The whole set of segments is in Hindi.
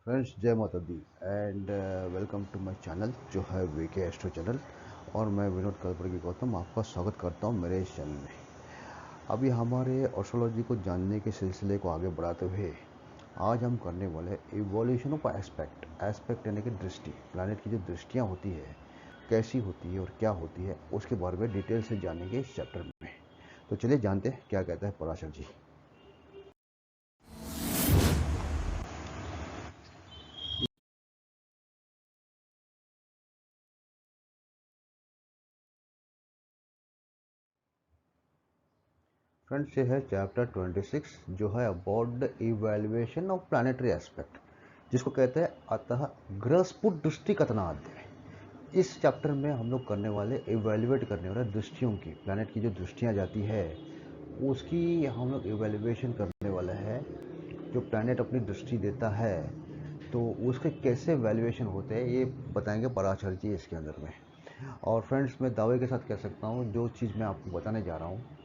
फ्रेंड्स, जय माता दी and welcome to my channel जो है वीके एस्ट्रो चैनल। और मैं विनोद कलबर्गी गौतम आपका स्वागत करता हूं मेरे इस चैनल में। अभी हमारे एस्ट्रोलॉजी को जानने के सिलसिले को आगे बढ़ाते हुए आज हम करने वाले इवोल्यूशन ऑफ एस्पेक्ट यानी कि दृष्टि, प्लैनेट की जो दृष्टियाँ होती है कैसी होती है और क्या होती है उसके बारे में डिटेल से जानेंगे इस चैप्टर में। तो चलिए जानते हैं क्या कहता है पराशर जी। फ्रेंड्स, ये है चैप्टर 26 जो है about the evaluation of planetary aspect, जिसको कहते हैं अतः ग्रहस्फुट दृष्टि कथनाद्य। इस चैप्टर में हम लोग करने वाले इवेल्युएट करने वाले दृष्टियों की, प्लानट की जो दृष्टियाँ जाती है उसकी हम लोग इवेल्युएशन करने वाले हैं। जो प्लानट अपनी दृष्टि देता है तो उसके कैसे वैल्यूएशन होते हैं ये बताएंगे पराशर जी इसके अंदर में। और फ्रेंड्स, मैं दावे के साथ कह सकता हूँ जो चीज़ मैं आपको बताने जा रहा हूँ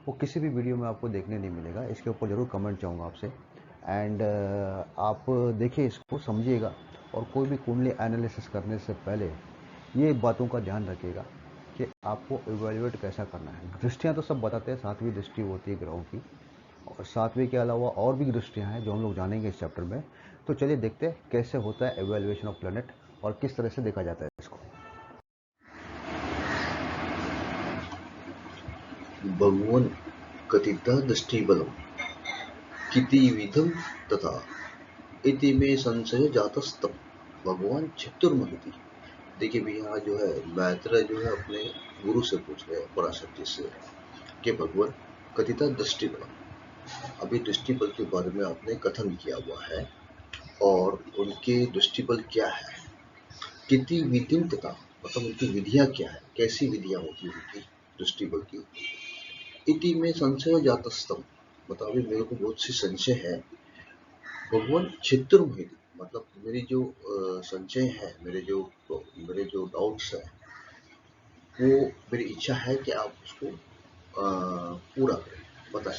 वो किसी भी वीडियो में आपको देखने नहीं मिलेगा। इसके ऊपर ज़रूर कमेंट चाहूँगा आपसे एंड आप देखिए, इसको समझिएगा और कोई भी कुंडली एनालिसिस करने से पहले ये बातों का ध्यान रखिएगा कि आपको इवेल्युएट कैसा करना है। दृष्टियाँ तो सब बताते हैं, सातवीं दृष्टि होती है ग्रहों की, और सातवीं के अलावा और भी दृष्टियाँ हैं जो हम लोग जानेंगे इस चैप्टर में। तो चलिए देखते हैं कैसे होता है इवेल्युएशन ऑफ प्लैनेट और किस तरह से देखा जाता है इसको। भगवन् कथितः दृष्टिबलं कितिविधं तथा इति में संशय जातस्तम भगवान चतुर्महिति। देखिए भी यहाँ जो है मैत्रेय जो है अपने गुरु से पूछ रहे हैं पराशर जी से कि भगवान कथितः दृष्टिबल, अभी दृष्टिबल के बारे में आपने कथन किया हुआ है और उनके दृष्टिबल क्या है, किति विधिम तथा मतलब उनकी विधियां क्या है, कैसी विधियां होती है उनकी दृष्टिबल की। इति में संशय जातस्तम मतलब अभी मेरे को बहुत सी संशय है। भगवान चित्तुरमोहित मतलब मेरी जो संशय है, मेरे जो डाउट्स है वो मेरी इच्छा है कि आप उसको पूरा करें, बताएं।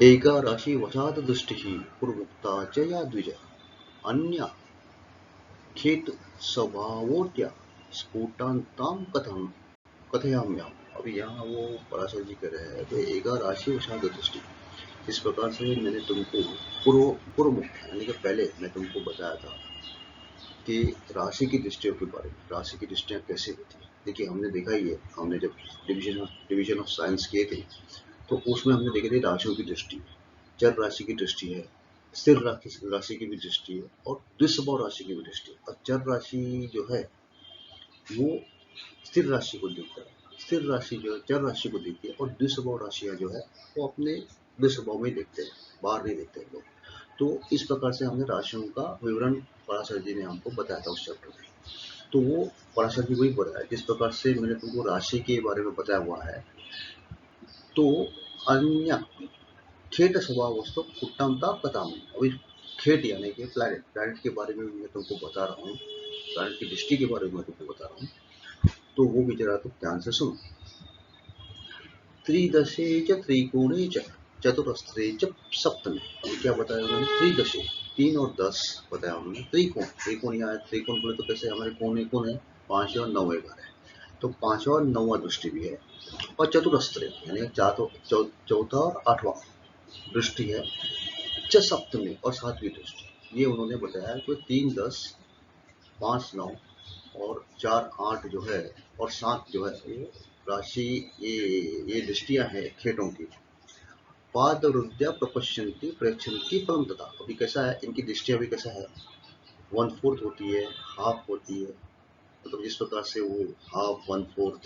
एका राशि वशात दृष्टि पूर्वोक्ता च या द्विज अन्य खेत स्वभावोत्या स्फुटान्ताम कथम कथयाम्याम। अभी यहाँ वो पराशर जी कह रहे हैं कि एका राशि वशात दृष्टि, इस प्रकार से मैंने तुमको पूर्व मुक्त यानी कि पहले मैं तुमको बताया था कि राशि की दृष्टियों के बारे में, राशि की दृष्टियाँ कैसे होती है। देखिए हमने देखा ही है, हमने जब डिवीजन ऑफ साइंस किए थे तो उसमें हमने देखे थे राशियों की दृष्टि, चर राशि की दृष्टि है, स्थिर राशि की भी दृष्टि है और द्विस्वभाव राशि की भी दृष्टि है। और चर राशि जो है वो स्थिर राशि को देखता है, स्थिर राशि जो है चर राशि को देखती है और द्विस्वभाव राशियाँ जो है वो अपने द्विस्वभाव में देखते हैं, बाहर नहीं देखते हैं लोग। तो इस प्रकार से हमने राशियों का विवरण पराशर जी ने हमको बताया था उस चैप्टर में। तो वो पराशर जी वही बोल रहा है जिस प्रकार से मैंने तुमको राशि के बारे में बताया हुआ है। तो अन्य खेट स्वभाव वस्तु उत्तमता कथाम, अभी खेट यानी कि प्लैनेट, प्लैनेट के बारे में मैं तुमको बता रहा हूँ, प्लैनेट की दृष्टि के बारे में मैं तुमको बता रहा हूँ। तो वो भी जरा तुम ध्यान से सुनो। त्रिदशे च त्रिकोणे च चतुरस्रे च सप्तमे, अभी क्या बताया उन्होंने, त्रिदशे 3 और 10 बताया उन्होंने। त्रिकोण, त्रिकोण यहाँ है, त्रिकोण बोले तो कैसे हमारे कोने कौन है, 5 और 9 घर है, तो 5वां और 9वां दृष्टि भी है। और चतुरस्त्र यानी चौथा और 8वां दृष्टि है, च सप्तमी और 7वीं दृष्टि। ये उन्होंने बताया कि 3 10 5 9 और 4 8 जो है और 7 जो है ये राशि, ये दृष्टियां हैं खेतों की। पादरुद्या प्रपश्यन्ति प्रेक्षन्ति फलम तथा, अभी कैसा है इनकी दृष्टियां भी कैसा है, 1/4 होती है, हाफ होती है, मतलब जिस प्रकार से वो हाफ, 1/4,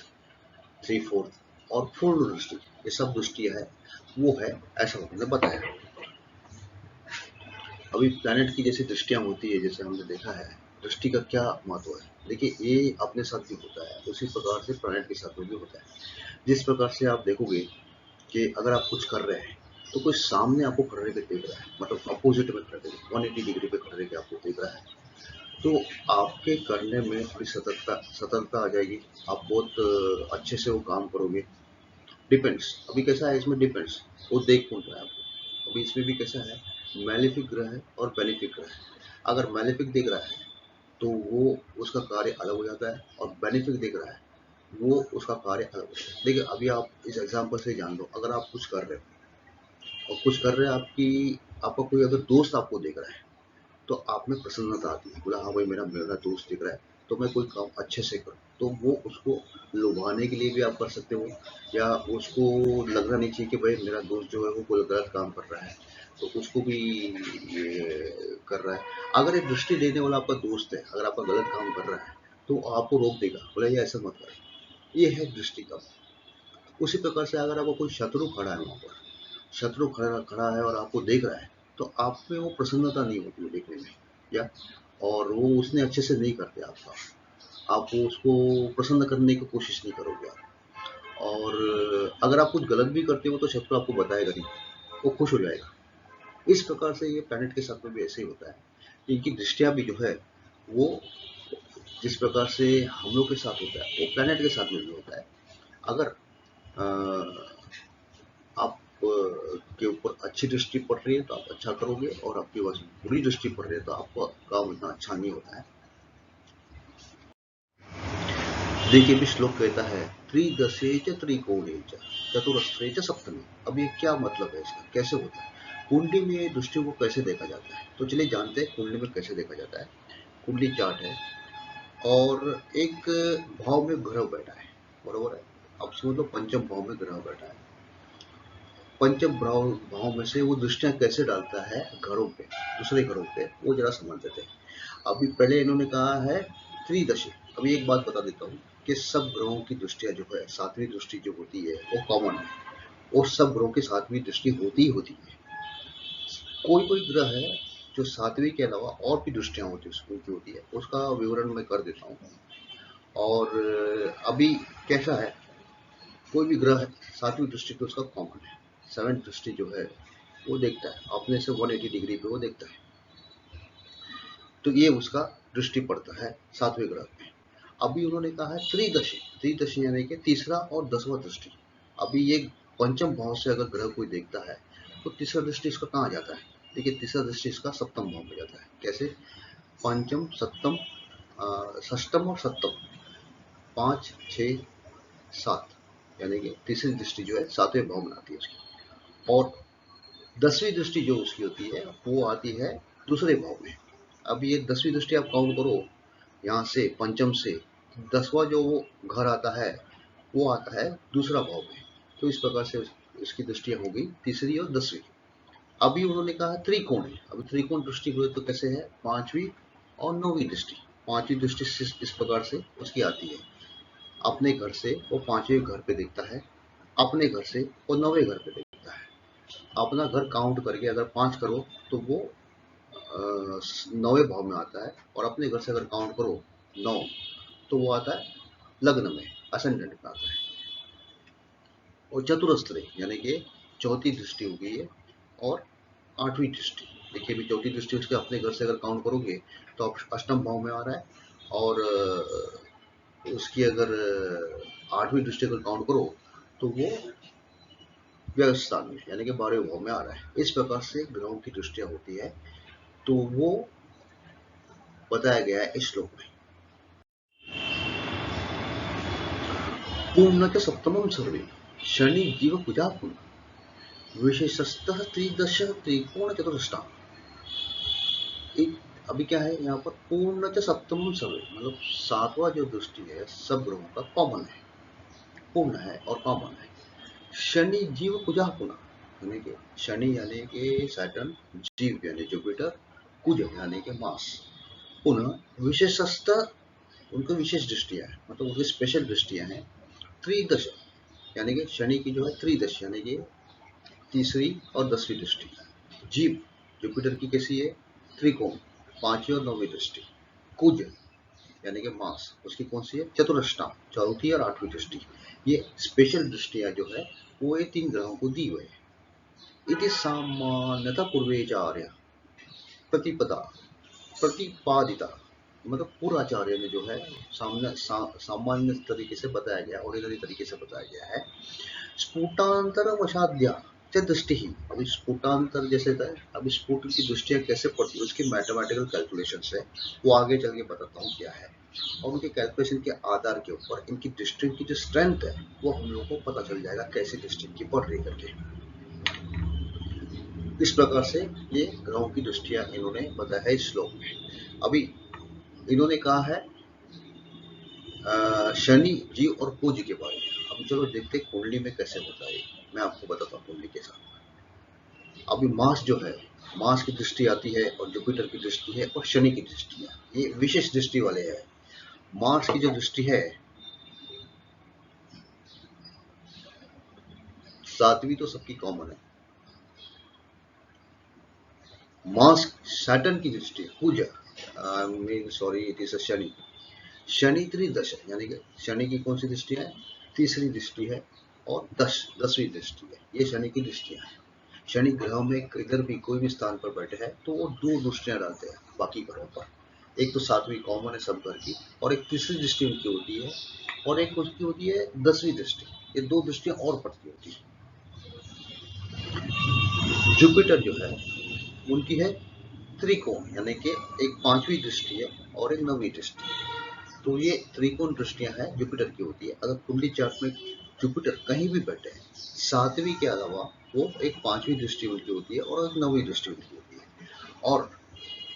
3/4 और पूर्ण दृष्टि, ये सब दृष्टियां है वो है, ऐसा उन्होंने बताया। अभी प्लैनेट की जैसी दृष्टियां होती है, जैसे हमने देखा है दृष्टि का क्या महत्व है। देखिए ये अपने साथ भी होता है, उसी प्रकार से प्लैनेट के साथ में भी होता है। जिस प्रकार से आप देखोगे कि अगर आप कुछ कर रहे हैं तो कोई सामने आपको खड़े के देख रहा है, मतलब अपोजिट में खड़े, 180 डिग्री पे खड़े के आपको देख रहा है, तो आपके करने में थोड़ी सतर्कता आ जाएगी, आप बहुत अच्छे से वो काम करोगे। डिपेंड्स, अभी कैसा है इसमें डिपेंड्स, वो देख कौन रहा है आपको। अभी इसमें भी कैसा है मैलेफिक ग्रह है और बेनिफिक ग्रह है। अगर मैलेफिक दिख रहा है तो वो उसका कार्य अलग हो जाता है, और बेनिफिक दिख रहा है वो उसका कार्य अलग हो जाता है। देखिए अभी आप इस एग्जाम्पल से जान लो, अगर आप कुछ कर रहे हो और कुछ कर रहे हैं, आपका कोई अगर दोस्त आपको देख रहा है तो आप में प्रसन्नता आती है, बोला हाँ भाई मेरा मेरा दोस्त दिख रहा है तो मैं कोई काम अच्छे से करूँ, तो वो उसको लुभाने के लिए भी आप कर सकते हो, या उसको लगना नहीं चाहिए कि भाई मेरा दोस्त जो है वो कोई गलत काम कर रहा है तो उसको भी ये कर रहा है। अगर एक दृष्टि देने वाला आपका दोस्त है, अगर आपका गलत काम कर रहा है तो आपको रोक देगा, बोला ये ऐसा मत कर, ये है दृष्टि का। उसी प्रकार से अगर आपको कोई शत्रु खड़ा है, वहां पर शत्रु खड़ा खड़ा है और आपको देख रहा है तो आप में वो प्रसन्नता नहीं होती है देखने में, या और वो उसने अच्छे से नहीं करते आपका, आप वो उसको प्रसन्न करने की कोशिश नहीं करोगे आप। और अगर आप कुछ गलत भी करते हो तो शत्रु आपको बताएगा नहीं, वो खुश हो जाएगा। इस प्रकार से ये प्लैनेट के साथ में भी ऐसे ही होता है, इनकी दृष्टियां भी जो है वो जिस प्रकार से हम लोग के साथ होता है वो प्लैनेट के साथ में भी होता है। अगर आप के ऊपर अच्छी दृष्टि पड़ रही है तो आप अच्छा करोगे, और आपके पास बुरी दृष्टि पड़ रही है तो आपका काम इतना अच्छा नहीं होता है। देखिए भी श्लोक कहता है त्रिदशे च त्रिकोणे च चतुरस्रे च सप्तमी। अब ये क्या मतलब है इसका, कैसे होता है कुंडली में दृष्टि को कैसे देखा जाता है, तो चलिए जानते हैं कुंडली में कैसे देखा जाता है। कुंडली चार्ट है और एक भाव में ग्रह बैठा है, बरोबर है। अब समझ लो पंचम भाव में ग्रह बैठा है, पंचम भाव में से वो दृष्टियां कैसे डालता है घरों पे, दूसरे घरों पे, वो जरा समझ लेते हैं। अभी पहले इन्होंने कहा है त्रिदशी। अभी एक बात बता देता हूँ कि सब ग्रहों की दृष्टियां जो है, सातवीं दृष्टि जो होती है वो कॉमन है, और सब ग्रहों की सातवीं दृष्टि होती ही होती है। कोई कोई ग्रह है जो सातवीं के अलावा और भी दृष्टियां होती है उनकी होती है, उसका विवरण मैं कर देता हूँ। और अभी कैसा है, कोई भी ग्रह है सातवीं दृष्टि तो उसका कॉमन है, सेवेंथ दृष्टि जो है वो देखता है अपने से 180 डिग्री पे वो देखता है, तो ये उसका दृष्टि पड़ता है सातवें ग्रह पे। अभी उन्होंने कहा है त्रिदशी, त्रिदशी यानी कि तीसरा और 10वां दृष्टि। अभी ये पंचम भाव से अगर ग्रह कोई देखता है तो तीसरा दृष्टि इसका कहाँ जाता है, देखिए तीसरा दृष्टि इसका सप्तम भाव में जाता है। कैसे, पंचम सप्तम षष्टम और सप्तम, 5 6 7, यानी कि तीसरी दृष्टि जो है सातवें भाव में आती है उसकी, और 10वीं दृष्टि जो उसकी होती है वो आती है दूसरे भाव में। अब ये 10वीं दृष्टि आप काउंट करो यहाँ से पंचम से, 10वां जो वो घर आता है वो आता है दूसरा भाव में, तो इस प्रकार से इसकी दृष्टियां हो गई तीसरी और 10वीं। अभी उन्होंने कहा त्रिकोण है, अभी त्रिकोण दृष्टि हुए तो कैसे है, 5वीं और 9वीं दृष्टि। 5वीं दृष्टि इस प्रकार से उसकी आती है, अपने घर से वो 5वें घर पे देखता है, अपने घर से वो 9वें घर पे देखता है। अपना घर काउंट करके अगर 5 करो तो वो 9वें भाव में आता है, और अपने घर से अगर काउंट करो 9 तो वो आता है लग्न में, असेंडेंट में आता है। और चतुरस्त्र यानी कि चौथी दृष्टि हो गई है, और 8वीं दृष्टि। देखिए अभी चौथी दृष्टि उसके अपने घर से अगर काउंट करोगे तो अष्टम भाव में आ रहा है, और उसकी अगर 8वीं दृष्टि अगर काउंट करो तो वो व्यस्त स्थान में यानी कि 12वें भाव में आ रहा है। इस प्रकार से ग्रहों की दृष्टियां होती है, तो वो बताया गया है इस श्लोक में। पूर्ण सप्तमम सर्वे शनि जीव पूजा पुनः विशेषतः त्रिदश त्रिकोण चतुष्टा। अभी क्या है यहाँ पर, पूर्ण सप्तमम सर्वे मतलब सातवां जो दृष्टि है सब ग्रहों का कॉमन है, पूर्ण है और कॉमन है। शनि जीव पूजा पुनः यानी कि शनि यानी कि सैटर्न, जीव यानी जुपिटर, कुज यानी कि मास, पुनः विशेषतः उनकी विशेष दृष्टियां हैं, मतलब उनकी स्पेशल दृष्टियां हैं। त्रिदश यानी कि शनि की जो है त्रिदश यानी कि तीसरी और 10वीं दृष्टि। जीव जुपिटर की कैसी है, त्रिकोण, 5वीं और 9वीं दृष्टि। कुज यानी कि मास, उसकी कौन सी है, चतुरष्टा, चौथी और 8वीं दृष्टि। ये स्पेशल दृष्टियां जो है वो ये 3 ग्रहों को दी हुई है। इति सामान्यतः पूर्वेचार्य प्रतिपदा प्रतिपादिता, मतलब पूर्वाचार्य में जो है सामान्य तरीके से बताया गया, ऑर्डिनरी तरीके से बताया गया है। स्फुटांतर वशाद्या च दृष्टिः, अभी स्फुटांतर जैसे था, अभी स्फुट की दृष्टियां कैसे पड़ती है उसकी मैथमेटिकल कैलकुलेशन है, वो आगे चल के बताता हूँ क्या है। और उनके कैलकुलेशन के आधार के ऊपर इनकी डिस्ट्रिक्ट की जो स्ट्रेंथ है वो हम लोग को पता चल जाएगा कैसी डिस्ट्रिक्ट की पड़ रही करके। इस प्रकार से ये ग्रहों की दृष्टियां इन्होंने बताया है इस श्लोक में। अभी इन्होंने कहा है शनि जी और कुज के बारे में। अब चलो देखते हैं कुंडली में कैसे होता है, मैं आपको बताता हूँ कुंडली के साथ। अभी मास जो है, मास की दृष्टि आती है और जुपिटर की दृष्टि है और शनि की दृष्टि है, ये विशेष दृष्टि वाले हैं। मार्स की जो दृष्टि है, सातवीं तो सबकी कॉमन है। मार्स सैटर्न की दृष्टि कुज, sorry it is Shani, Shani त्रिदश है, यानी कि शनि की कौन सी दृष्टि है, तीसरी दृष्टि है और 10वीं दृष्टि है, ये शनि की दृष्टियां हैं। शनि ग्रह में इधर भी कोई भी स्थान पर बैठे हैं तो वो दो दृष्टियां डालते हैं बाकी ग्रहों पर। एक तो सातवीं कॉमन है सब घर की, और एक तीसरी दृष्टि उनकी होती है, और एक उसकी होती है 10वीं दृष्टि। ये दो दृष्टियां और पड़ती होती है। जुपिटर जो है उनकी है त्रिकोण, यानी कि एक 5वीं दृष्टि है और एक 9वीं दृष्टि है। तो ये त्रिकोण दृष्टियां हैं जुपिटर की होती है। अगर कुंडली चार्ट में जुपिटर कहीं भी बैठे हैं, सातवीं के अलावा वो एक 5वीं दृष्टि उनकी होती है और एक 9वीं दृष्टि उनकी होती है। और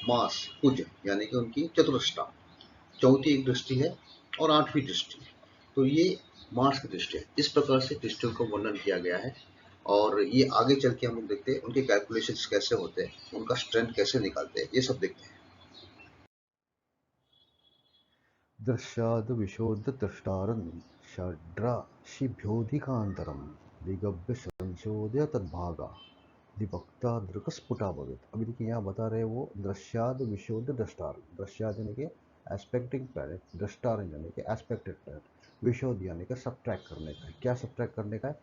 मास कुज यानी कि उनकी चतुष्टा, चौथी एक दृष्टि है और 8वीं दृष्टि है। तो ये मार्स की दृष्टि है। इस प्रकार से दृष्टियों का वर्णन किया गया है, और ये आगे चल के हम लोग देखते हैं उनके कैलकुलेशंस कैसे होते हैं, उनका स्ट्रेंथ कैसे निकालते हैं, ये सब देखते हैं। दृश्याद विशोध दृष्टारन षड्राशिभ्योधिकांतरम दिगभ्य संशोध्य तद्भागा दिवक्ता दृक्स्फुटा भवेत्। अभी देखिए यहाँ बता रहे हैं वो दृश्याद विशोध दृष्टार, दृश्याद यानी कि एस्पेक्टिंग प्लैनेट, दृष्टार यानी कि एस्पेक्टेड प्लैनेट, विशोध यानी कि सब्ट्रैक्ट करने का है। क्या सब्ट्रैक्ट करने का है?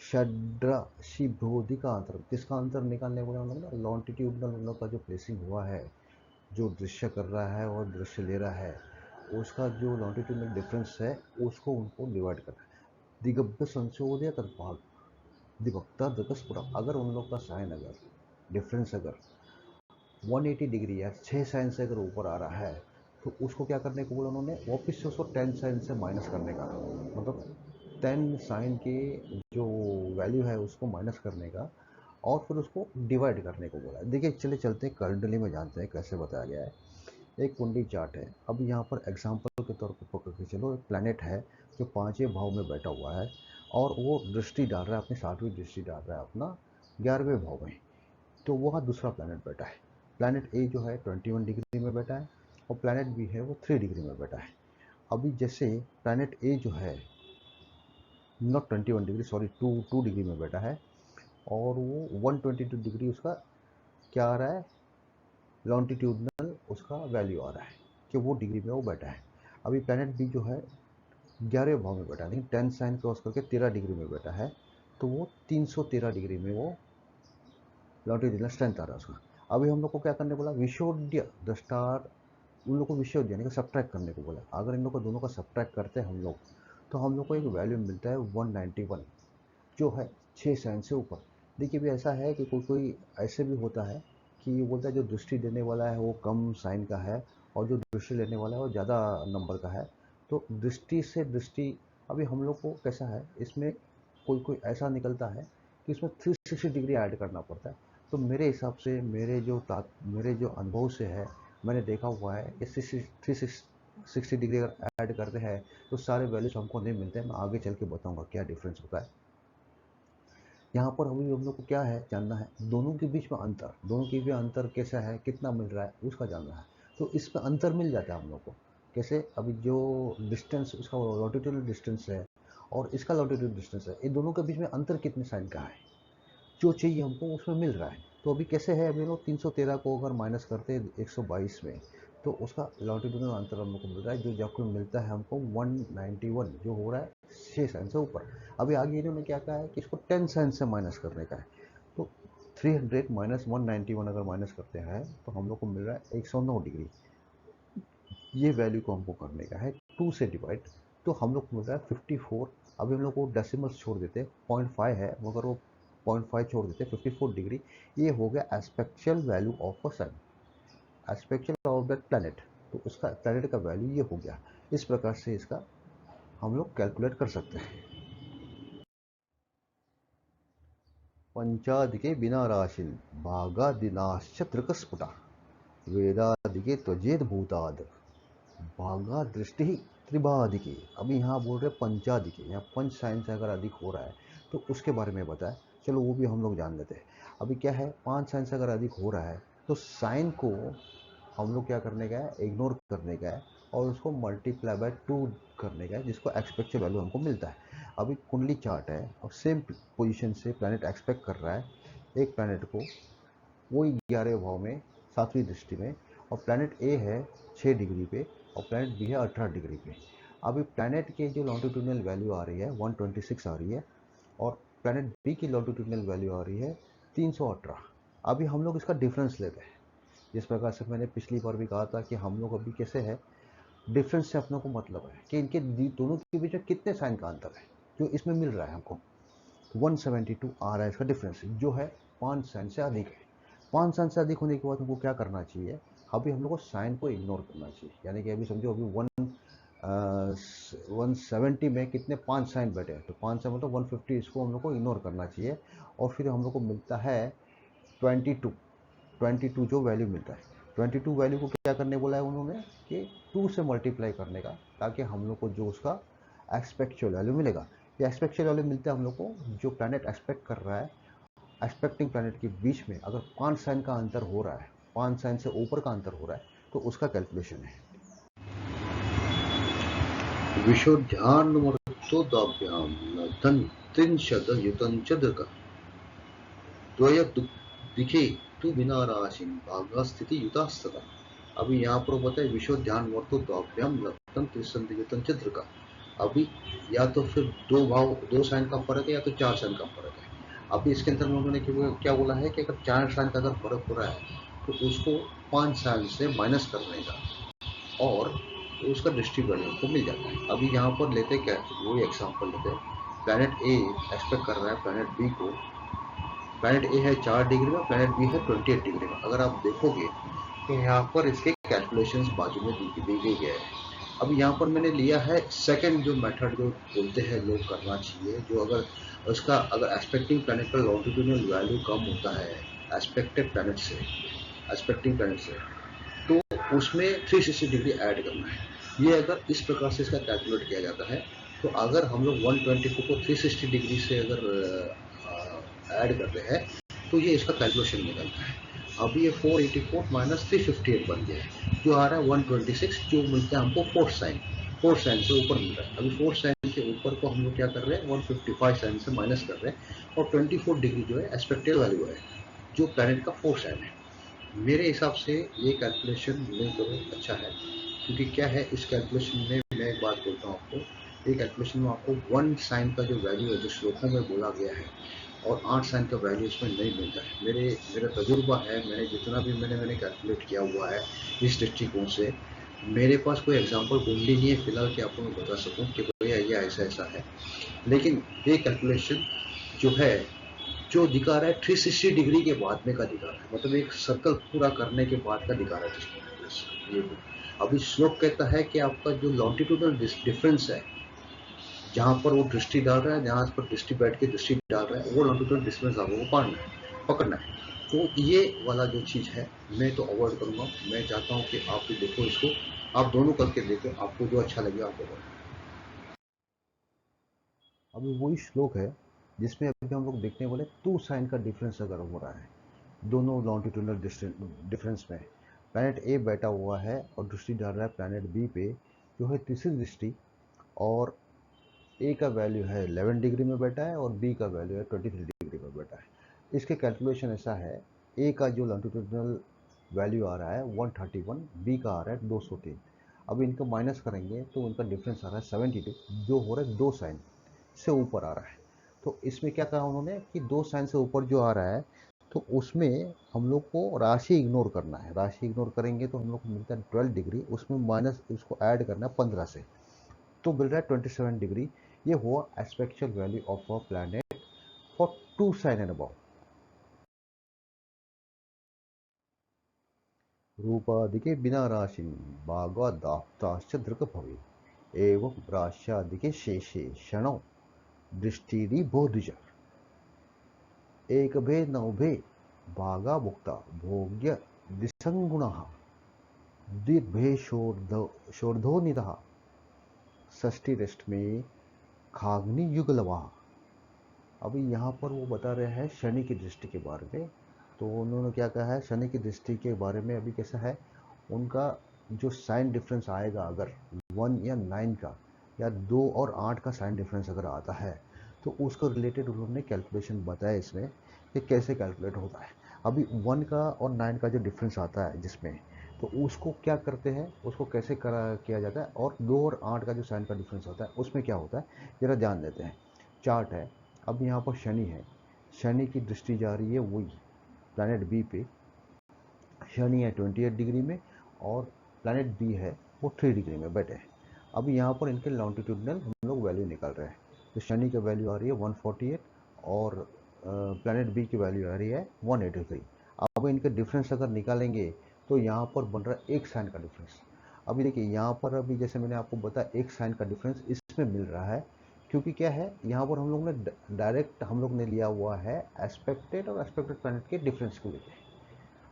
षड्राशिभ्योधि का अंतर, किसका अंतर निकालने को ना, लॉन्टिट्यूडनल उन लोग का जो प्लेसिंग हुआ है, जो दृश्य कर रहा है और दृश्य ले रहा है, उसका जो लॉन्टिट्यूडनल डिफरेंस है उसको उनको डिवाइड करना है। दिगभ्य संशोध्य तद्भाग दिवक्ता दृक्स्फुटा, अगर उन लोग का साइन अगर डिफरेंस अगर 180 डिग्री या 6 साइन से अगर ऊपर आ रहा है तो उसको क्या करने को बोला उन्होंने, वापस से उसको 10 साइन से माइनस करने का, मतलब 10 साइन के जो वैल्यू है उसको माइनस करने का, और फिर उसको डिवाइड करने को बोला। देखिए चले चलते हैं करंटली में, जानते हैं कैसे बताया गया है। एक कुंडली चार्ट है। अब यहाँ पर एग्जाम्पल के तौर पर पकड़ के चलो, एक प्लैनेट है जो 5वें भाव में बैठा हुआ है और वो दृष्टि डाल रहा है, अपनी 7वीं दृष्टि डाल रहा है अपना 11वें भाव में। तो वहाँ दूसरा प्लैनेट बैठा है। प्लैनेट ए जो है 21 डिग्री में बैठा है और प्लैनेट बी है वो 3 डिग्री में बैठा है। अभी जैसे प्लैनेट ए जो है नॉट 21 डिग्री, सॉरी 2 डिग्री में बैठा है, और वो 122 डिग्री उसका क्या आ रहा है, लॉन्टिट्यूडनल उसका वैल्यू आ रहा है कि वो डिग्री में वो बैठा है। अभी प्लैनेट बी जो है 11वें भाव में बैठा है, लेकिन 10 साइन क्रॉस करके 13 डिग्री में बैठा है, तो वो 313 डिग्री में वो लॉन्टिट्यूडनल स्ट्रेंथ आ रहा है उसका। अभी हम लोग को क्या करने बोला, विशोध्य द स्टार, उन लोग को विशोध्य यानी कि सब्ट्रैक्ट करने को बोला। अगर इन लोग को दोनों का सब्ट्रैक्ट करते हैं हम लोग, तो हम लोग को एक वैल्यू मिलता है 191, जो है 6 साइन से ऊपर। देखिए भी ऐसा है कि कोई कोई ऐसे भी होता है कि ये बोलता है जो दृष्टि देने वाला है वो कम साइन का है और जो दृष्टि लेने वाला है वो ज़्यादा नंबर का है। तो दृष्टि से दृष्टि, अभी हम लोग को कैसा है इसमें, कोई कोई ऐसा निकलता है कि इसमें 360 डिग्री ऐड करना पड़ता है। तो मेरे हिसाब से, मेरे जो अनुभव से है, मैंने देखा हुआ है कि 360 डिग्री अगर ऐड करते हैं तो सारे वैल्यूज हमको नहीं मिलते हैं। मैं आगे चल के बताऊंगा क्या डिफरेंस होता है। यहाँ पर अभी हम लोग को क्या है जानना है, दोनों के बीच में अंतर, दोनों के बीच अंतर कैसा है, कितना मिल रहा है उसका जानना है। तो इसमें अंतर मिल जाता है हम लोग को कैसे, अभी जो डिस्टेंस उसका लॉन्टिट्यूडनल डिस्टेंस है और इसका लॉन्टिट्यूडनल डिस्टेंस है, इन दोनों के बीच में अंतर कितने साइन का है जो चाहिए हमको उसमें मिल रहा है। तो अभी कैसे है, अभी लोग 313 को अगर माइनस करते हैं 122 में, तो उसका लॉन्टिट्यूडनल अंतर हम लोग को मिल रहा है, जो जब मिलता है हमको 191, जो हो रहा है 6 साइन से ऊपर। अभी आगे इन्होंने क्या कहा है कि इसको 10 साइन से माइनस करने का है। तो 300 माइनस 191 अगर माइनस करते हैं तो हम लोग को मिल रहा है 109 डिग्री। ये वैल्यू को हमको करने का है 2 से डिवाइड, तो हम लोग को मिल रहा है 54। अभी हम लोग को डेसिमल्स छोड़ देते हैं, 0.5 है, मगर वो 0.5 छोड़ देते, 54 डिग्री, ये हो गया aspectual value of a sun, aspectual of that planet. तो उसका प्लैनेट का वैल्यू ये हो गया। इस प्रकार से इसका हम लोग कैलकुलेट कर सकते हैं। पंचादिके बिना राशिन भागादिनाश्च त्रिकस्फुटा वेदादिके त्वजेद भूताद भागा दृष्टि त्रिभादिके। अभी यहाँ बोल रहे पंचादिके, यहाँ पंच साइन से अगर अधिक हो रहा है तो उसके बारे में बताया, चलो वो भी हम लोग जान लेते हैं। अभी क्या है, 5 साइन से अगर अधिक हो रहा है तो साइन को हम लोग क्या करने का है, इग्नोर करने का है और उसको मल्टीप्लाई बाय 2 करने का है, जिसको एक्सपेक्टेड वैल्यू हमको मिलता है। अभी कुंडली चार्ट है और सेम पोजीशन से प्लैनेट एक्सपेक्ट कर रहा है एक प्लैनेट को, वही 11वें भाव में 7वीं दृष्टि में, और प्लैनेट ए है 6 डिग्री पे और प्लैनेट बी है 18 डिग्री पे। अभी प्लैनेट के जो लॉन्टिट्यूडनल वैल्यू आ रही है 126 आ रही है और प्लैनेट बी की लॉन्टिट्यूडनल वैल्यू आ रही है 318। अभी हम लोग इसका डिफरेंस लेते हैं, जिस प्रकार से मैंने पिछली बार भी कहा था कि हम लोग अभी कैसे है, डिफरेंस से अपनों को मतलब है कि इनके दोनों के बीच में कितने साइन का अंतर है, जो इसमें मिल रहा है हमको 172 आ रहा है इसका डिफरेंस, जो है 5 साइन से अधिक है। 5 साइन से अधिक होने के बाद हमको क्या करना चाहिए, अभी हम लोग को साइन को इग्नोर करना चाहिए। यानी कि अभी समझो अभी 170 में कितने 5 साइन बैठे हैं, तो 5 से मतलब 150, इसको हम लोग को इग्नोर करना चाहिए। और फिर हम लोग को मिलता है 22 जो वैल्यू मिलता है, 22 वैल्यू को क्या करने बोला है उन्होंने कि 2 से मल्टीप्लाई करने का, ताकि हम लोग को जो उसका एक्सपेक्चुअल वैल्यू मिलेगा। ये एक्सपेक्चुअल वैल्यू मिलता है हम लोग को, जो प्लैनेट एक्सपेक्ट कर रहा है, एक्सपेक्टिंग प्लैनेट के बीच में अगर 5 साइन का अंतर हो रहा है, 5 साइन से ऊपर का अंतर हो रहा है, तो उसका कैलकुलेशन है। विशोध्यान्मर्तोदाभ्याम न त्रिंशद युतंचद्रक द्वय दिखे तु बिना राशिन भागा स्थिति युतास्तता। अभी यहाँ पर बताए विशोध्यान वर्तोदाभ्याम लब्धम त्रिशद युतंचद्रक। अभी या तो फिर दो साइन का फर्क है या तो 4 साइन का फर्क है। अभी इसके अंदर उन्होंने क्या बोला है कि अगर 4 साइन का अगर फर्क हो रहा है तो उसको 5 साइन से माइनस करने का और उसका डिस्ट्रीब्यूशन को मिल जाता है। अभी यहाँ पर लेते क्या, वही एग्जांपल लेते हैं, प्लैनेट ए एक्सपेक्ट कर रहा है प्लैनेट बी को, प्लैनेट ए है 4 डिग्री में, प्लैनेट बी है 28 डिग्री में। अगर आप देखोगे तो यहाँ पर इसके कैलकुलेशंस बाजू में दी गई है। अब यहाँ पर मैंने लिया है सेकंड जो मेथड जो बोलते हैं लोग करना चाहिए, जो अगर उसका अगर एस्पेक्टिंग प्लैनेट का लॉन्जिट्यूडिनल वैल्यू कम होता है एस्पेक्टेड प्लैनेट से, एस्पेक्टिंग प्लैनेट से, तो उसमें 360 डिग्री ऐड करना है। ये अगर इस प्रकार से इसका कैलकुलेट किया जाता है, तो अगर हम लोग 124 को 360 डिग्री से अगर ऐड करते हैं तो ये इसका कैलकुलेशन निकलता है। अभी ये 484 माइनस 358 बन गया है, जो आ रहा है 126, जो मिलता है हमको 4 साइन से ऊपर मिल रहा है। अभी 4 साइन के ऊपर को हम लोग क्या कर रहे हैं, 155 साइन से माइनस कर रहे हैं और 24 डिग्री जो है एक्सपेक्टेड वैल्यू है, जो प्लैनेट का 4 साइन है। मेरे हिसाब से ये कैलकुलेशन नहीं करो अच्छा है, क्योंकि क्या है इस कैलकुलेशन में मैं एक बात बोलता हूँ आपको, ये कैलकुलेशन में आपको 1 साइन का जो वैल्यू है जो श्लोकों में बोला गया है और 8 साइन का वैल्यू इसमें नहीं मिलता है। मेरा तजुर्बा है, मैंने जितना भी मैंने कैलकुलेट किया हुआ है इस दृष्टिकोण से, मेरे पास कोई एग्जाम्पल कुंडली नहीं है फिलहाल कि आपको मैं बता सकूं कि भैया ये ऐसा ऐसा है, लेकिन ये कैलकुलेशन जो है जो दिखा रहा है 360 डिग्री के बाद में का दिखा रहा है, मतलब एक सर्कल पूरा करने के बाद का दिखा रहा है ये। अभी श्लोक कहता है कि आपका जो लॉन्टिट्यूडल डिफरेंस है, जहाँ पर वो दृष्टि डाल रहा है, जहाँ पर दृष्टि बैठ के दृष्टि डाल रहा है, वो लॉन्टिट्यूडल डिफरेंस आपको पकड़ना है। तो ये वाला जो चीज़ है मैं तो अवॉइड करूँगा। मैं चाहता हूँ कि आप भी देखो इसको, आप दोनों करके देखो, आपको जो अच्छा लगे आप देखो। अभी वही श्लोक है जिसमें अभी हम लोग देखने वाले 2 साइन का डिफरेंस अगर हो रहा है दोनों लॉन्टिट्यूडनल डिफरेंस में, प्लैनेट ए बैठा हुआ है और दृष्टि डाल रहा है प्लैनेट बी पे, जो है तीसरी दृष्टि, और ए का वैल्यू है 11 डिग्री में बैठा है और बी का वैल्यू है 23 डिग्री में बैठा है। इसके कैलकुलेशन ऐसा है, ए का जो लॉन्टिट्यूडनल वैल्यू आ रहा है 131, बी का आ रहा है 203। अब इनको माइनस करेंगे तो उनका डिफरेंस आ रहा है 72, जो हो रहा है 2 साइन से ऊपर आ रहा है। तो इसमें क्या कहा उन्होंने कि 2 साइन से ऊपर जो आ रहा है तो उसमें हम लोग को राशि इग्नोर करना है। राशि इग्नोर करेंगे तो हम लोग को मिलता है 12 डिग्री, उसमें माइनस उसको ऐड करना है 15 से, तो मिल रहा है 27 डिग्री। ये हुआ aspectual value of a planet for 2 sign and above. रूपादिके बिना राशि भागादाप्ताश्च दृक् भवे एवं राश्यादिके शेषे क्षणौ दृष्टिरि बोधिज एक भे नौभे भागा मुक्ता भोग्य दिसंगुणः दीर्घे शोर्धोनिधः षष्ठी रेस्ट में खाग्नि युगलवा। अभी यहाँ पर वो बता रहे हैं शनि की दृष्टि के बारे में। तो उन्होंने क्या कहा है शनि की दृष्टि के बारे में, अभी कैसा है उनका जो साइन डिफरेंस आएगा, अगर 1 या 9 का या 2 और 8 का साइन डिफरेंस अगर आता है तो उसको रिलेटेड उन्होंने कैलकुलेशन बताया इसमें कि कैसे कैलकुलेट होता है। अभी 1 का और 9 का जो डिफरेंस आता है जिसमें, तो उसको क्या करते हैं, उसको कैसे किया जाता है, और 2 और 8 का जो साइन का डिफरेंस आता है उसमें क्या होता है जरा ध्यान देते हैं। चार्ट है, अब यहाँ पर शनि है, शनि की दृष्टि जा रही है वही प्लैनेट बी पे। शनि है 28 डिग्री में और प्लैनेट बी है वो 3 डिग्री में बैठे हैं। अब यहाँ पर इनके लॉन्टिट्यूडनल हम लोग वैल्यू निकाल रहे हैं। तो शनि की वैल्यू आ रही है 148 और प्लैनेट बी की वैल्यू आ रही है 183। अब इनके डिफरेंस अगर निकालेंगे तो यहाँ पर बन रहा है एक साइन का डिफरेंस। अभी देखिए यहाँ पर, अभी जैसे मैंने आपको बताया एक साइन का डिफरेंस इसमें मिल रहा है, क्योंकि क्या है यहाँ पर हम लोग ने डायरेक्ट हम लोग ने लिया हुआ है एस्पेक्टेड और एस्पेक्टेड प्लैनेट के डिफरेंस को लेके।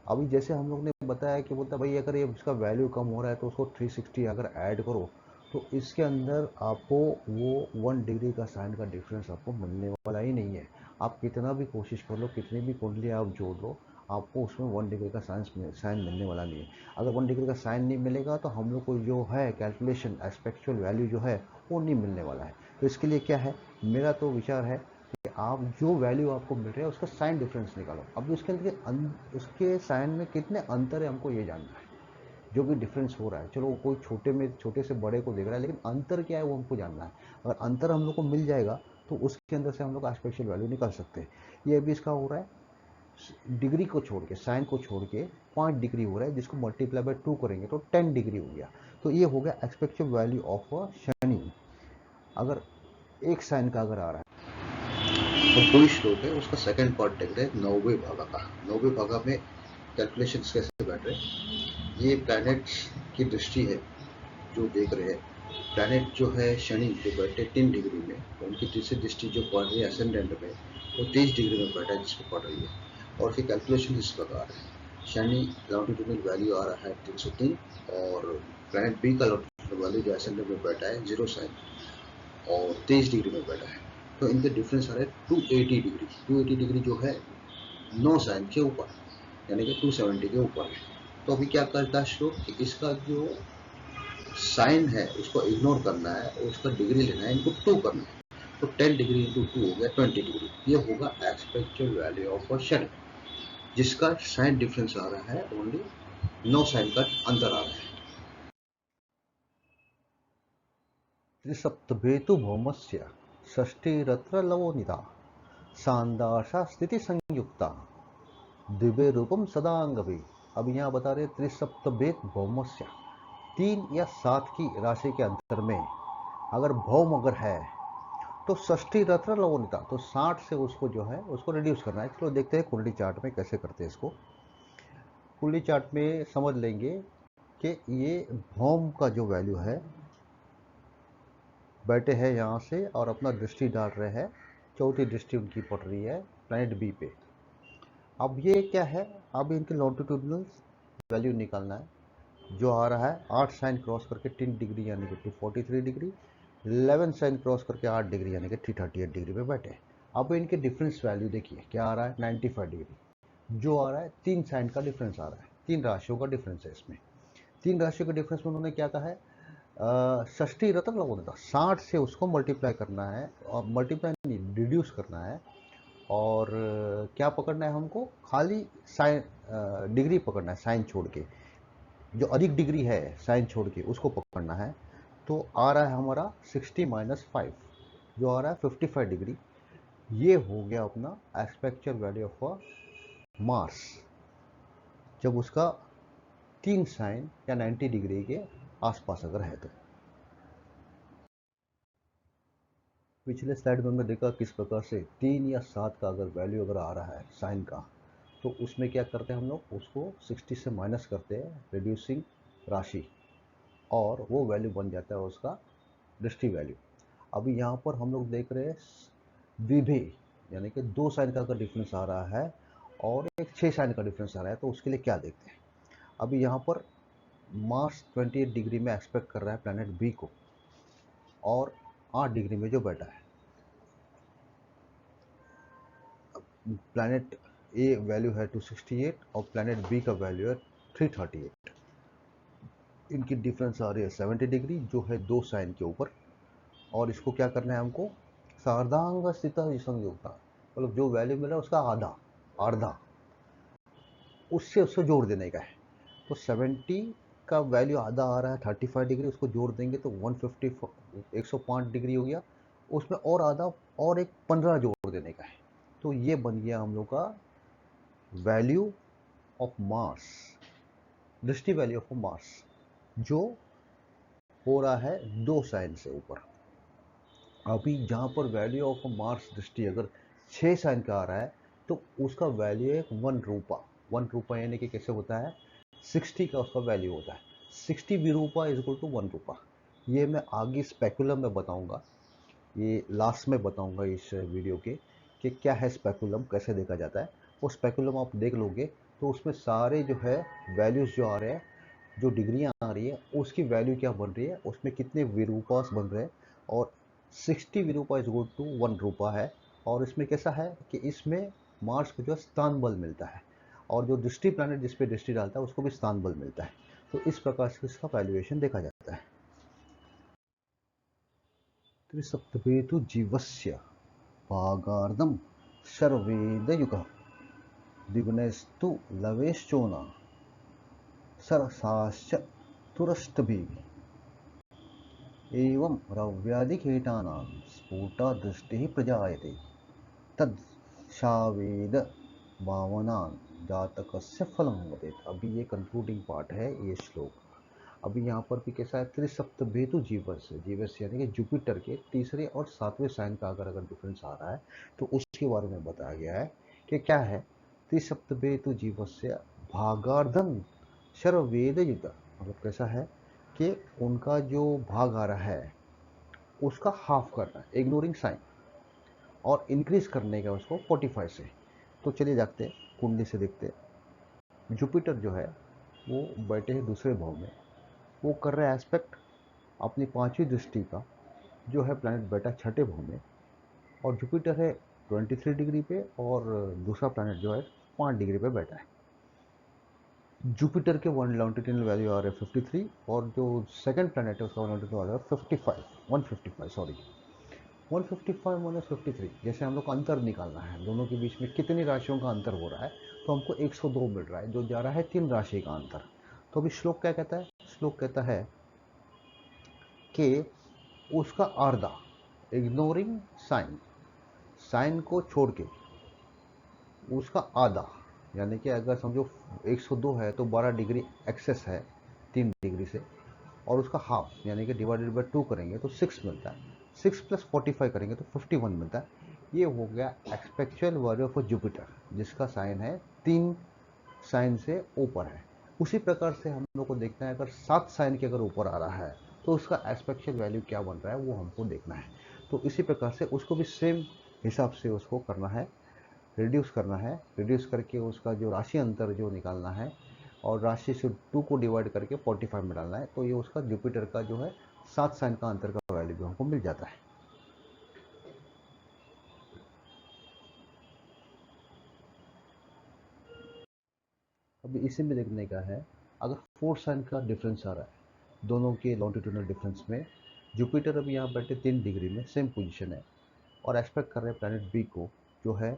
अभी जैसे हम लोग ने बताया कि बोलता भाई अगर ये इसका वैल्यू कम हो रहा है तो उसको 360 अगर ऐड करो तो इसके अंदर आपको वो 1 डिग्री का साइन का डिफरेंस आपको मिलने वाला ही नहीं है। आप कितना भी कोशिश कर लो, कितनी भी कुंडली आप जोड़ लो, आपको उसमें 1 डिग्री का साइन मिलने वाला नहीं है। अगर 1 डिग्री का साइन नहीं मिलेगा तो हम लोग को जो है कैलकुलेशन एस्पेक्चुअल वैल्यू जो है वो नहीं मिलने वाला है। तो इसके लिए क्या है, मेरा तो विचार है कि आप जो वैल्यू आपको मिल रहा है उसका साइन डिफरेंस निकालो। अब उसके अंदर उसके साइन में कितने अंतर है हमको ये जानना है। जो भी डिफरेंस हो रहा है, चलो कोई छोटे से बड़े को देख रहा है, लेकिन अंतर क्या है वो हमको जानना है। अगर अंतर हम लोग को मिल जाएगा तो उसके अंदर से हम लोग एस्पेक्चुअल वैल्यू निकाल सकते हैं। ये अभी इसका हो रहा है डिग्री को छोड़ के, साइन को छोड़ के 5 डिग्री हो रहा है, जिसको मल्टीप्लाई बाय 2 करेंगे तो 10 डिग्री हो गया। तो ये हो गया एक्सपेक्टेड वैल्यू ऑफ शनि, अगर एक साइन का अगर आ रहा है। तो कोई श्लोक है उसका सेकंड पार्ट देख रहे हैं 9वें भागा का। 9वें भागा में कैलकुलेशन कैसे बैठ रहे हैं, ये प्लैनेट्स की दृष्टि है जो देख रहे हैं। प्लैनेट जो है शनि जो बैठे 3 डिग्री में, उनकी तीसरी दृष्टि जो पड़ रही है असेंडेंट में वो 23 डिग्री में बैठा है जिसको पड़ रही है। और फिर कैलकुलेशन इस प्रकार है, शनि लॉन्टिट्यूडनल वैल्यू आ रहा है 303 और प्लैनेट बी का लॉन्टिट्यूडनल वैल्यू जो असेंडेंट में बैठा है 0 साइन और 23 डिग्री में बैठा है। तो इनके डिफरेंस आ रहे हैं 280 डिग्री। 280 डिग्री जो है 9 साइन के ऊपर, यानी कि 270 के ऊपर है। तो अभी क्या करता है श्लोक कि इसका जो साइन है उसको इग्नोर करना है और उसका डिग्री लेना है, इनको 2 करना है। तो 10 डिग्री इंटू 2 हो गया 20 डिग्री। ये होगा एक्सपेक्टेड वैल्यू ऑफ अ शनि, जिसका साइन डिफरेंस आ रहा है ओनली 9 साइन का अंतर आ रहा है। त्रिसप्तभेतु भौमस्य षष्ठीरत्र लवोनिता सांदाशा स्थिति संयुक्ता दिव्य रूपम सदांगभी। अब यहाँ बता रहे त्रिसप्तभेद भौमस्य, 3 या 7 की राशि के अंतर में अगर भौम अगर है तो षष्ठी रत्र लवोनिता, तो 60 से उसको जो है उसको रिड्यूस करना है। चलो देखते हैं कुंडली चार्ट में कैसे करते हैं इसको। कुंडली चार्ट में समझ लेंगे कि ये भौम का जो वैल्यू है, बैठे हैं यहाँ से और अपना दृष्टि डाल रहे हैं, चौथी दृष्टि उनकी पड़ रही है प्लैनेट बी पे। अब ये क्या है, अब इनके लॉन्टिट्यूडनल वैल्यू निकालना है। जो आ रहा है 8 साइन क्रॉस करके 3 डिग्री यानी कि 243 डिग्री, 11 साइन क्रॉस करके 8 डिग्री यानी कि 338 डिग्री पे बैठे। अब इनके डिफरेंस वैल्यू देखिए क्या आ रहा है 95 डिग्री। जो आ रहा है 3 साइन का डिफरेंस आ रहा है, 3 राशियों का डिफरेंस है इसमें। 3 राशियों के डिफरेंस में उन्होंने क्या कहा है, षष्ठी रतन लगोने था, 60 से उसको मल्टीप्लाई करना है, और मल्टीप्लाई नहीं रिड्यूस करना है। और क्या पकड़ना है हमको, खाली साइन डिग्री पकड़ना है, साइन छोड़ के जो अधिक डिग्री है साइन छोड़ के उसको पकड़ना है। तो आ रहा है हमारा 60 माइनस 5, जो आ रहा है 55 डिग्री। ये हो गया अपना एस्पेक्चुअल वैल्यू ऑफ मार्स, जब उसका 3 साइन या 90 डिग्री के आसपास अगर है तो। पिछले स्लाइड में हमने देखा किस प्रकार से 3 या 7 का अगर वैल्यू अगर आ रहा है साइन का, तो उसमें क्या करते हैं हम लोग, उसको 60 से माइनस करते हैं रिड्यूसिंग राशि, और वो वैल्यू बन जाता है उसका दृष्टि वैल्यू। अभी यहाँ पर हम लोग देख रहे हैं द्विभेद, यानी कि 2 साइन का अगर डिफरेंस आ रहा है और एक 6 साइन का डिफरेंस आ रहा है, तो उसके लिए क्या देखते हैं। अभी यहाँ पर मार्स 28 डिग्री में एक्सपेक्ट कर रहा है प्लैनेट बी को, और 8 डिग्री में जो बैठा है। प्लैनेट ए वैल्यू है 268 और प्लैनेट बी का वैल्यू है 338। इनकी डिफरेंस आ रही है 70 डिग्री, जो है 2 साइन के ऊपर। और इसको क्या करना है हमको, सार्धांग स्थित संयोगता, मतलब जो वैल्यू मिला उसका आधा आधा उससे जोड़ देने का है। तो 70 का वैल्यू आधा आ रहा है 35 डिग्री, उसको जोड़ देंगे तो 150 105 डिग्री हो गया। उसमें और आधा और एक 15 जोड़ देने का है। तो ये बन गया हम लोग का वैल्यू ऑफ मार्स, दृष्टि वैल्यू ऑफ मार्स, जो हो रहा है 2 साइन से ऊपर। अभी जहाँ पर वैल्यू ऑफ मार्स दृष्टि अगर 6 साइन का आ रहा है, तो उसका वैल्यू है 1 रूपा। 1 रूपा यानी कि कैसे होता है, 60 का उसका वैल्यू होता है। 60 विरूपा इज इक्वल टू 1 रूपा। ये मैं आगे स्पेकुलम में बताऊंगा, ये लास्ट में बताऊंगा इस वीडियो के, कि क्या है स्पेकुलम, कैसे देखा जाता है। वो स्पेकुलम आप देख लोगे तो उसमें सारे जो है वैल्यूज़ जो आ रहे हैं, जो डिग्रियाँ आ रही है, उसकी वैल्यू क्या बन रही है, उसमें कितने विरूपास बन रहे हैं। और 60 विरूपा इज इक्वल टू 1 रूपा है। और इसमें कैसा है कि इसमें मार्स को जो है स्थान बल मिलता है, और जो दृष्टि प्लैनेट जिस पे दृष्टि डालता है उसको भी स्थान बल मिलता है। तो इस प्रकार से इसका वैल्यूएशन देखा जाता है। त्रिसप्तपेतु जीवस्य भागार्धम शर्वेदयुगः द्विगुणस्तु लवेश्चोना सरसाश्च तुरष्टभिः एवं रव्यादिकीटानां स्फुटा दृष्टिः प्रजायते तद शावेद भावनान जातकस्य फलं वदेत। अभी ये कंक्लूडिंग पार्ट है ये श्लोक। अभी यहाँ पर भी कैसा है, त्रिसप्तभेतु जीवस्य, जीवस्य यानी कि जुपिटर के तीसरे और 7वें साइन का अगर डिफरेंस आ रहा है, तो उसके बारे में बताया गया है कि क्या है, त्रिसप्तभेतु जीवस्य भागार्धम शर्ववेद युग, मतलब कैसा है कि उनका जो भाग आ रहा है उसका हाफ करना है, इग्नोरिंग साइन, और इंक्रीज करने का उसको 45 से। तो चलिए जाते हैं कुंडली से देखते हैं। जुपिटर जो है वो बैठे हैं दूसरे भाव में, वो कर रहे हैं एस्पेक्ट अपनी 5वीं दृष्टि का, जो है प्लैनेट बैठा छठे भाव में। और जुपिटर है 23 डिग्री पे, और दूसरा प्लैनेट जो है 5 डिग्री पे बैठा है। जुपिटर के वन लॉन्टिट्यूडनल वैल्यू आ रहे हैं 53, और जो सेकंड प्लैनेट है उसका लॉन्टिट्यूड आ रहा है 55 155 सॉरी 155 माइनस 53। जैसे हम लोग को अंतर निकालना है, दोनों के बीच में कितनी राशियों का अंतर हो रहा है, तो हमको 102 मिल रहा है, जो जा रहा है 3 राशि का अंतर। तो अभी श्लोक क्या कहता है, श्लोक कहता है कि उसका आर्धा, इग्नोरिंग साइन, साइन को छोड़ के उसका आधा, यानी कि अगर समझो 102 है तो 12 डिग्री एक्सेस है 3 डिग्री से, और उसका हाफ यानी कि डिवाइडेड बाय 2 करेंगे तो 6 मिलता है। 6 प्लस 45 करेंगे तो 51 मिलता है। ये हो गया एक्सपेक्चुअल वैल्यू ऑफ जुपिटर, जिसका साइन है 3 साइन से ऊपर है। उसी प्रकार से हम लोग को देखना है, अगर 7 साइन के अगर ऊपर आ रहा है तो उसका एस्पेक्चुअल वैल्यू क्या बन रहा है, वो हमको देखना है। तो इसी प्रकार से उसको भी सेम हिसाब से उसको करना है, रिड्यूस करना है, रिड्यूस करके उसका जो राशि अंतर जो निकालना है, और राशि से 2 को डिवाइड करके 45 में डालना है, तो ये उसका जुपिटर का जो है 7 साइन का अंतर का वैल्यू भी हमको मिल जाता है। अभी इसी में देखने का है, अगर 4 साइन का डिफरेंस आ रहा है दोनों के लॉन्टिट्यूडनल डिफरेंस में, जुपिटर अभी यहाँ बैठे 3 डिग्री में सेम पोजीशन है, और एक्सपेक्ट कर रहे हैं प्लैनेट बी को जो है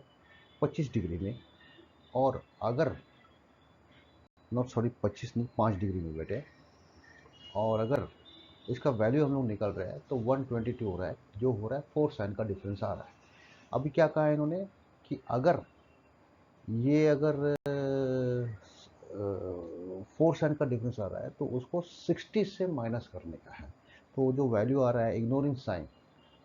25 डिग्री में। और अगर नॉट सॉरी 25 नहीं 5 डिग्री में बैठे, और अगर इसका वैल्यू हम लोग निकल रहे हैं तो 122 हो रहा है, जो हो रहा है 4 साइन का डिफरेंस आ रहा है। अभी क्या कहा है इन्होंने कि अगर ये अगर 4 साइन का डिफरेंस आ रहा है तो उसको 60 से माइनस करने का है। तो जो वैल्यू आ रहा है इग्नोरिंग साइन,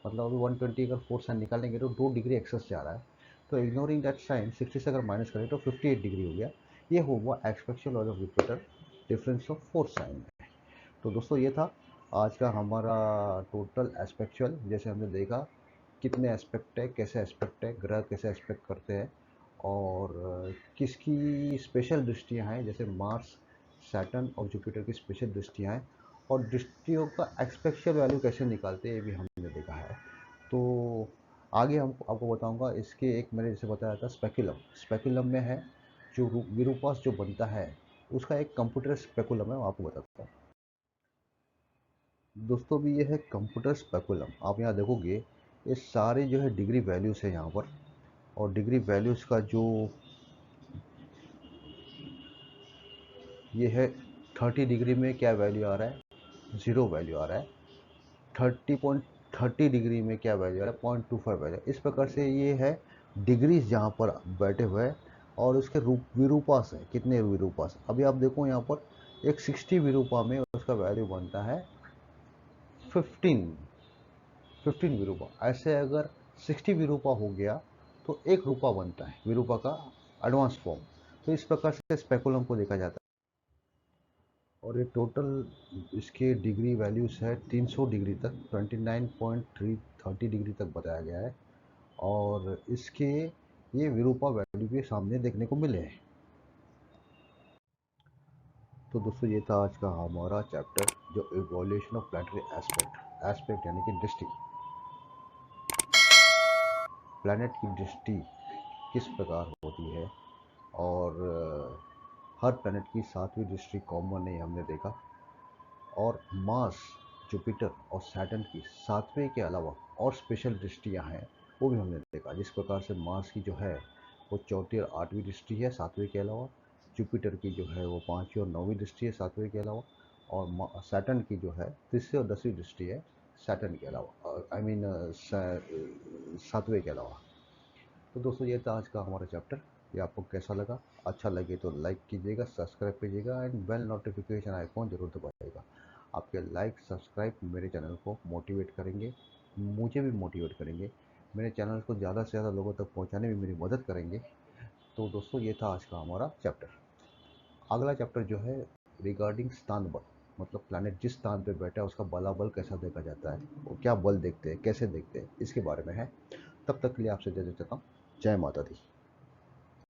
मतलब अभी 120 अगर फोर्थ साइन निकालेंगे तो 2 डिग्री एक्सेस जा रहा है, तो इग्नोरिंग दैट साइन 60 से अगर माइनस करें तो 58 डिग्री हो गया। ये हुआ aspectual value of Jupiter difference of fourth sign में। तो दोस्तों ये था आज का हमारा टोटल एस्पेक्चुअल। जैसे हमने देखा कितने एस्पेक्ट है, कैसे एस्पेक्ट है, ग्रह कैसे एस्पेक्ट करते हैं और किसकी स्पेशल दृष्टियाँ हैं, जैसे मार्स, सैटर्न और जुपिटर की स्पेशल दृष्टियाँ हैं, और दृष्टियों का एक्सपेक्चुअल वैल्यू कैसे निकालते हैं ये भी हमने देखा है। तो आगे हम आपको बताऊंगा इसके एक मैंने जैसे बताया था स्पेकुलम। स्पेकुलम में है जो विरूपास जो बनता है उसका एक कंप्यूटर स्पेकुलम है, वो आपको बताता हूँ। दोस्तों भी ये है कंप्यूटर स्पेकुलम। आप यहाँ देखोगे ये सारे जो है डिग्री वैल्यूज़ है यहाँ पर, और डिग्री वैल्यूज़ का जो ये है 30 डिग्री में क्या वैल्यू आ रहा है, 0 वैल्यू आ रहा है। 30.30 डिग्री में क्या वैल्यू आ रहा है, 0.25 वैल्यू। इस प्रकार से ये है डिग्रीज जहाँ पर बैठे हुए हैं, और उसके विरूपास है कितने विरूपास। अभी आप देखो यहाँ पर एक 60 विरूपा में उसका वैल्यू बनता है 15 विरूपा। ऐसे अगर 60 विरूपा हो गया तो एक रूपा बनता है, विरूपा का एडवांस फॉर्म। तो इस प्रकार से स्पेकुलम को देखा जाता है। और ये टोटल इसके डिग्री वैल्यूज़ है 300 डिग्री तक, 29.330 डिग्री तक बताया गया है, और इसके ये विरूपा वैल्यू भी सामने देखने को मिले हैं। तो दोस्तों ये था आज का हमारा चैप्टर जो evolution of planetary aspect. Aspect यानी कि दृष्टि, प्लैनेट की दृष्टि किस प्रकार होती है, और हर प्लैनेट की 7वीं दृष्टि कॉमन है हमने देखा, और मार्स, जुपिटर और सैटर्न की 7वें के अलावा और स्पेशल दृष्टियां हैं वो भी हमने देखा। जिस प्रकार से मार्स की जो है वो 4वीं और 8वीं दृष्टि है 7वें के अलावा, जुपिटर की जो है वो 5वीं और 9वीं दृष्टि है 7वें के अलावा, और सैटर्न की जो है 3री और 10वीं दृष्टि है सैटर्न के अलावा, आई मीन 7वें के अलावा। तो दोस्तों ये था आज का हमारा चैप्टर। ये आपको कैसा लगा? अच्छा लगे तो लाइक कीजिएगा, सब्सक्राइब कीजिएगा एंड बेल नोटिफिकेशन आइकॉन जरूर दबाइएगा। आपके लाइक सब्सक्राइब मेरे चैनल को मोटिवेट करेंगे, मुझे भी मोटिवेट करेंगे, मेरे चैनल को ज़्यादा से ज़्यादा लोगों तक पहुंचाने में मेरी मदद करेंगे। तो दोस्तों ये था आज का हमारा चैप्टर। अगला चैप्टर जो है रिगार्डिंग स्थान बल, मतलब प्लैनेट जिस स्थान पे बैठा है उसका बलाबल कैसा देखा जाता है, वो क्या बल देखते हैं, कैसे देखते हैं, इसके बारे में है। तब तक के लिए आपसे इजाज़त चाहता हूँ। जय माता दी।